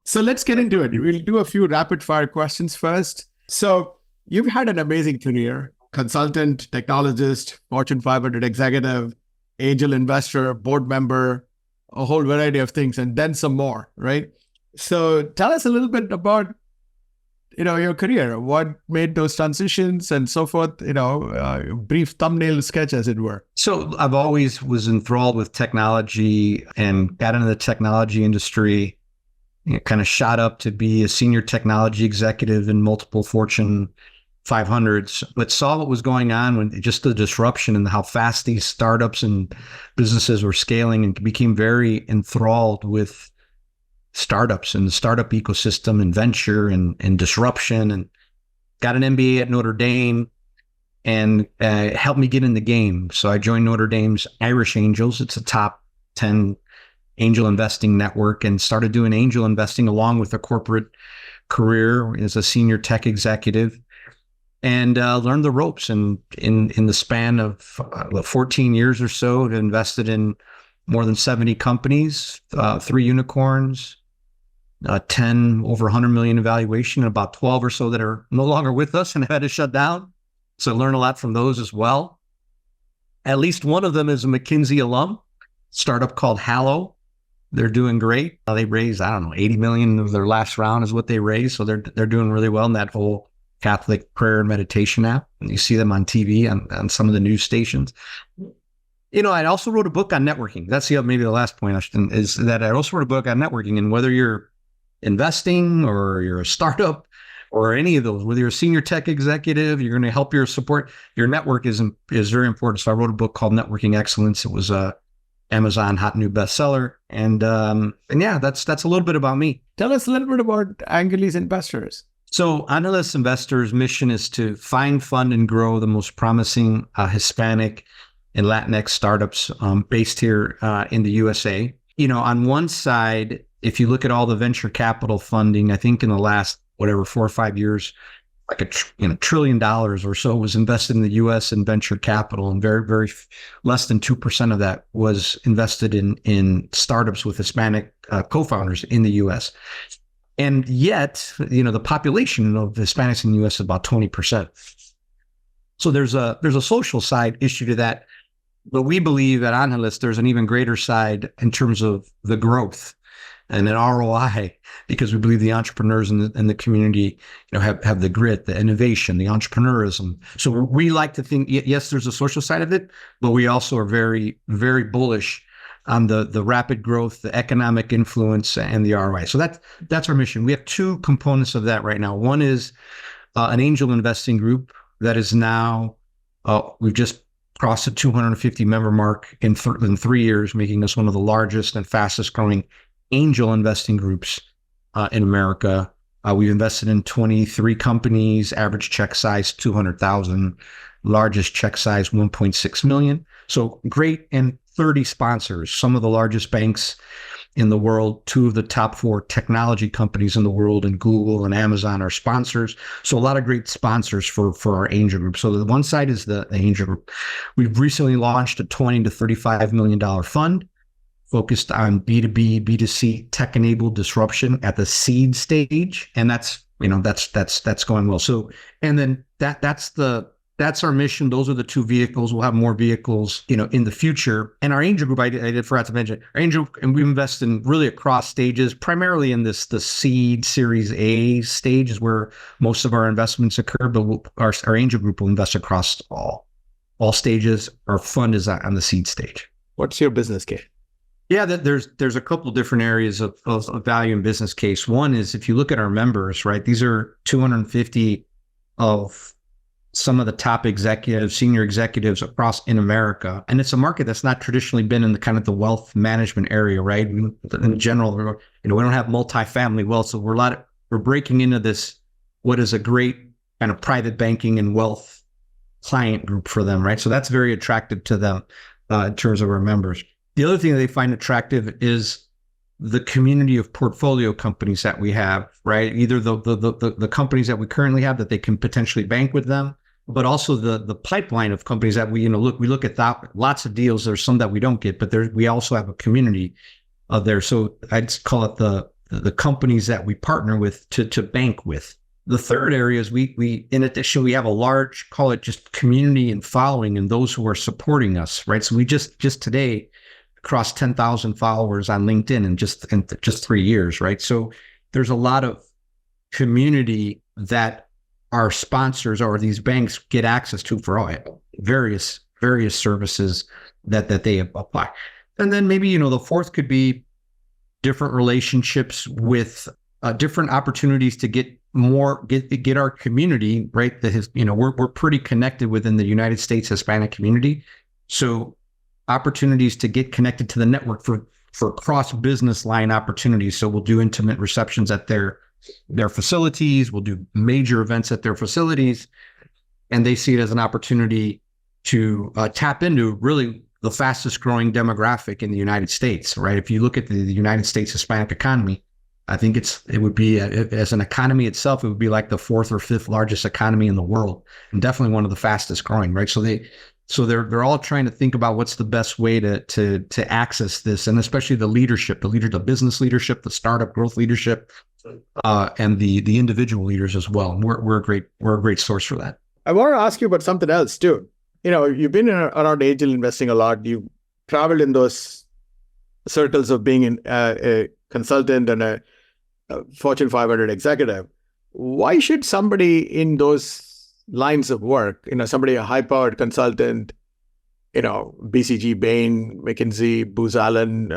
So let's get into it. We'll do a few rapid fire questions first. So you've had an amazing career: consultant, technologist, Fortune 500 executive, angel investor, board member, a whole variety of things, and then some more, right? So tell us a little bit about, your career, what made those transitions and so forth, brief thumbnail sketch, as it were. So I've always was enthralled with technology and got into the technology industry, kind of shot up to be a senior technology executive in multiple Fortune 500s, but saw what was going on when just the disruption and how fast these startups and businesses were scaling, and became very enthralled with startups and the startup ecosystem and venture and disruption, and got an MBA at Notre Dame, and helped me get in the game. So I joined Notre Dame's Irish Angels. It's a top 10 angel investing network, and started doing angel investing along with a corporate career as a senior tech executive, and learned the ropes. And in the span of 14 years or so, I've invested in more than 70 companies, 3 unicorns, 10 over 100 million in valuation, and about 12 or so that are no longer with us and have had to shut down. So I learned a lot from those as well. At least one of them is a McKinsey alum, startup called Hallow. They're doing great. They raised, 80 million of their last round is what they raised. So they're doing really well in that whole Catholic prayer and meditation app. And you see them on TV, on some of the news stations. I also wrote a book on networking. That's maybe the last point is that I also wrote a book on networking. And whether you're investing or you're a startup or any of those, whether you're a senior tech executive, you're going to help your network is very important. So I wrote a book called Networking Excellence. It was a Amazon hot new bestseller. And yeah, that's a little bit about me. Tell us a little bit about Angeles Investors. So Angeles Investors' mission is to find, fund, and grow the most promising Hispanic and Latinx startups based here in the USA. On one side, if you look at all the venture capital funding, I think in the last, 4 or 5 years, like $1 trillion or so was invested in the U.S. in venture capital, and very, very less than 2% of that was invested in startups with Hispanic co-founders in the U.S. And yet, the population of Hispanics in the U.S. is about 20%. So there's a social side issue to that. But we believe at Angeles, there's an even greater side in terms of the growth and an ROI, because we believe the entrepreneurs in the community, have the grit, the innovation, the entrepreneurism. So we like to think, yes, there's a social side of it, but we also are very, very bullish on the rapid growth, the economic influence, and the ROI. So that's our mission. We have 2 components of that right now. One is an angel investing group that is now, we've just crossed the 250 member mark in 3 years, making us one of the largest and fastest growing angel investing groups in America. We've invested in 23 companies, average check size 200,000, largest check size 1.6 million. So great, and 30 sponsors, some of the largest banks in the world, 2 of the top 4 technology companies in the world, and Google and Amazon are sponsors. So a lot of great sponsors for our angel group. So the one side is the angel group. We've recently launched a $20 to $35 million fund focused on B2B, B2C tech-enabled disruption at the seed stage. And that's going well. So, and then that's our mission. Those are the 2 vehicles. We'll have more vehicles, in the future. And our angel group, I forgot to mention, our angel, and we invest in really across stages, primarily in the seed Series A stage is where most of our investments occur. But our angel group will invest across all stages. Our fund is on the seed stage. What's your business case? Yeah, there's a couple different areas of value and business case. One is, if you look at our members, right, these are 250 of some of the top senior executives in America. And it's a market that's not traditionally been in the kind of the wealth management area, right? In general, we don't have multifamily wealth. So we're breaking into this, what is a great kind of private banking and wealth client group for them, right? So that's very attractive to them in terms of our members. The other thing that they find attractive is the community of portfolio companies that we have, right? Either the companies that we currently have that they can potentially bank with them, but also the pipeline of companies that we look at lots of deals. There's some that we don't get, but we also have a community there. So I'd call it the the companies that we partner with to bank with. The third area is we in addition, we have a large, call it just community and following and those who are supporting us, right? So we just today crossed 10,000 followers on LinkedIn in just 3 years, right? So there's a lot of community that our sponsors or these banks get access to for all various services that they apply. And then maybe, the fourth could be different relationships with different opportunities to get our community, right? That has, we're pretty connected within the United States Hispanic community. So opportunities to get connected to the network for cross business line opportunities. So we'll do intimate receptions at their facilities. We'll do major events at their facilities, and they see it as an opportunity to tap into really the fastest growing demographic in the United States, right? If you look at the United States Hispanic economy, I think it would be as an economy itself, it would be like the fourth or fifth largest economy in the world, and definitely one of the fastest growing, right? So they're all trying to think about what's the best way to access this, and especially the business leadership, the startup growth leadership, and the individual leaders as well. And we're a great source for that. I want to ask you about something else too. You've been around angel investing a lot. You traveled in those circles of being a consultant and a Fortune 500 executive. Why should somebody in those lines of work, somebody a high-powered consultant, BCG, Bain, McKinsey, Booz Allen,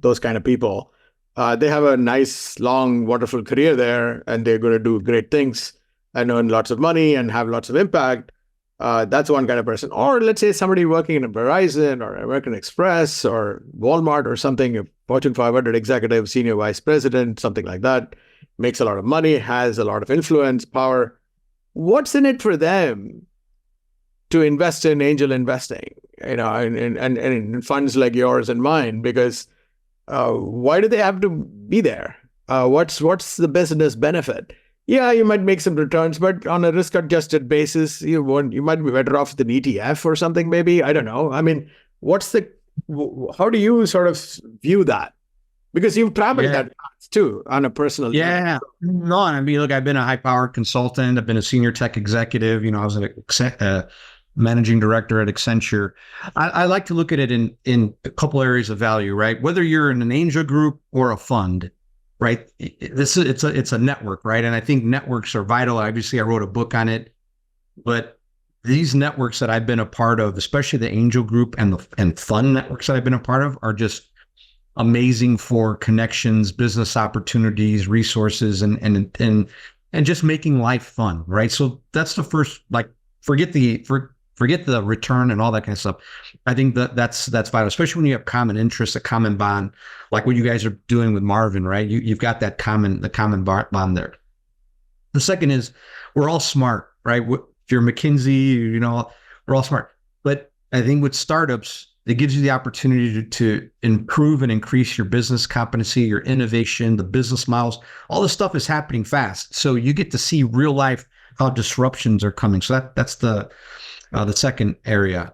those kind of people, they have a nice, long, wonderful career there, and they're going to do great things and earn lots of money and have lots of impact. That's one kind of person. Or let's say somebody working in a Verizon or American Express or Walmart or something, a Fortune 500 executive, senior vice president, something like that, makes a lot of money, has a lot of influence, power. What's in it for them to invest in angel investing, and in funds like yours and mine? Because why do they have to be there? What's the business benefit? Yeah, you might make some returns, but on a risk-adjusted basis, you might be better off with an ETF or something, maybe. I don't know. I mean, how do you sort of view that? Because you've traveled that path too on a personal level. Yeah. No, I mean, look, I've been a high-powered consultant. I've been a senior tech executive. I was a managing director at Accenture. I like to look at it in a couple areas of value, right? Whether you're in an angel group or a fund, right? It's a network, right? And I think networks are vital. Obviously, I wrote a book on it, but these networks that I've been a part of, especially the angel group and fund networks that I've been a part of, are just amazing for connections, business opportunities, resources, and just making life fun, right? So that's the first. Like, forget the return and all that kind of stuff. I think that's vital, especially when you have common interests, a common bond, like what you guys are doing with Marvin, right? You've got the common bond there. The second is we're all smart, right? If you're McKinsey, we're all smart. But I think with startups, it gives you the opportunity to improve and increase your business competency, your innovation, the business models. All this stuff is happening fast. So you get to see real life how disruptions are coming. So that's the second area.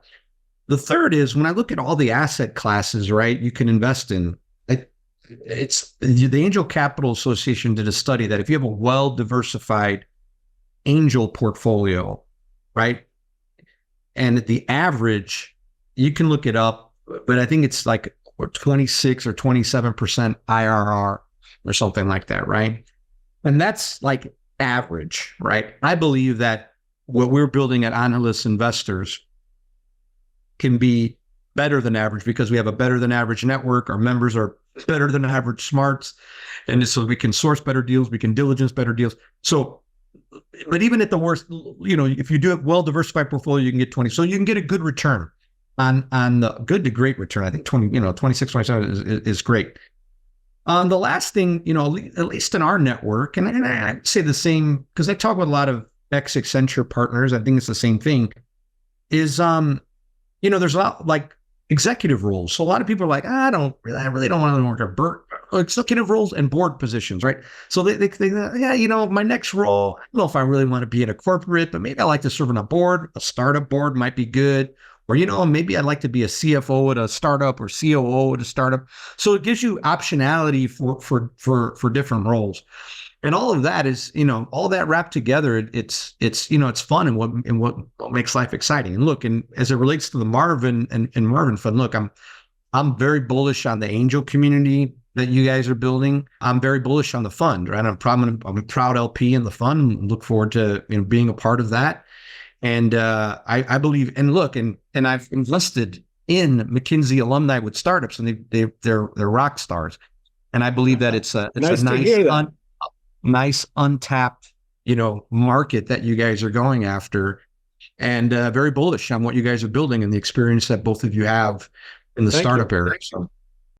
The third is when I look at all the asset classes, right, you can invest in. It's the Angel Capital Association did a study that if you have a well-diversified angel portfolio, right, and the average, you can look it up, but I think it's like 26 or 27% IRR or something like that, right? And that's like average, right? I believe that what we're building at Angeles Investors can be better than average because we have a better than average network. Our members are better than average smarts. And so we can source better deals. We can diligence better deals. So, but even at the worst, if you do a well-diversified portfolio, you can get 20. So you can get a good return on the good to great return. I think 26, 27 is great. The last thing, at least in our network, and I'd say the same, because I talk with a lot of ex-Accenture partners, I think it's the same thing, is, there's a lot like executive roles. So a lot of people are like, I really don't want to work at executive roles and board positions, right? So they think, my next role, I don't know if I really want to be in a corporate, but maybe I like to serve on a board. A startup board might be good, or, maybe I'd like to be a CFO at a startup or COO at a startup. So it gives you optionality for different roles. And all of that is, all that wrapped together, it's fun and what makes life exciting. And look, and as it relates to the Marvin and Marvin Fund, look, I'm very bullish on the angel community that you guys are building. I'm very bullish on the fund, right? I'm a proud LP in the fund and look forward to, being a part of that. And I believe, and look, and I've invested in McKinsey alumni with startups, and they're rock stars. And I believe that it's a nice untapped, market that you guys are going after, and very bullish on what you guys are building and the experience that both of you have in the startup area. So